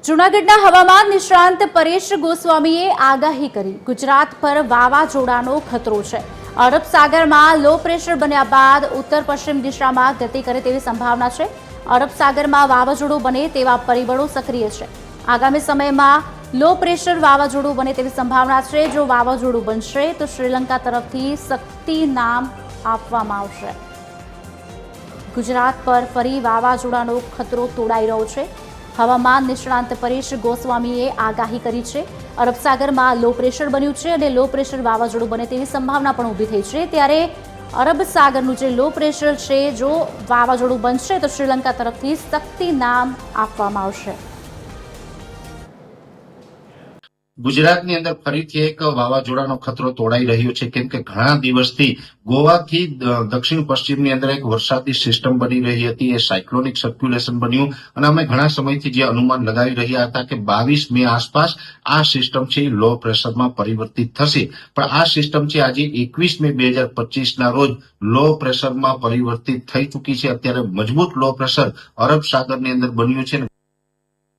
જૂનાગઢના હવામાન નિષ્ણાંત પરેશ ગોસ્વામીએ આગાહી કરી ગુજરાત પર વાવાઝોડાનો ખતરો છે। અરબ સાગરમાં લો પ્રેશર બન્યા બાદ ઉત્તર પશ્ચિમ દિશામાં ગતિ કરે તેવી સંભાવના છે। અરબ સાગરમાં વાવાઝોડું બને તેવા પરિબળો સક્રિય છે। આગામી સમયમાં લો પ્રેશર વાવાઝોડું બને તેવી સંભાવના છે। જો વાવાઝોડું બનશે તો શ્રીલંકા તરફથી શક્તિ નામ આપવામાં આવશે। ગુજરાત પર ફરી વાવાઝોડાનો ખતરો તોડાઈ રહ્યો છે। હવામાન નિષ્ણાંત પરેશ ગોસ્વામીએ આગાહી કરી છે। અરબ સાગરમાં લો પ્રેશર બન્યું છે અને લો પ્રેશર વાવાઝોડું બને તેવી સંભાવના પણ ઊભી થઈ છે। ત્યારે અરબ સાગરનું જે લો પ્રેશર છે, જો વાવાઝોડું બનશે તો શ્રીલંકા તરફથી શક્તિ નામ આપવામાં આવશે। ગુજરાતની અંદર ફરીથી એક વાવાઝોડાનો ખતરો તોડાઈ રહ્યો છે, કેમ કે ઘણા દિવસથી ગોવાથી દક્ષિણ પશ્ચિમની અંદર એક વરસાદી સિસ્ટમ બની રહી હતી। એ સાયક્લોનિક સર્ક્યુલેશન બન્યું અને અમે ઘણા સમયથી જે અનુમાન લગાવી રહ્યા હતા કે 22 મે આસપાસ આ સિસ્ટમ છે લો પ્રેશરમાં પરિવર્તિત થશે, પણ આ સિસ્ટમ છે આજે 21 મે 2025ના રોજ લો પ્રેશરમાં પરિવર્તિત થઈ ચૂકી છે। અત્યારે મજબૂત લો પ્રેશર અરબ સાગરની અંદર બન્યું છે।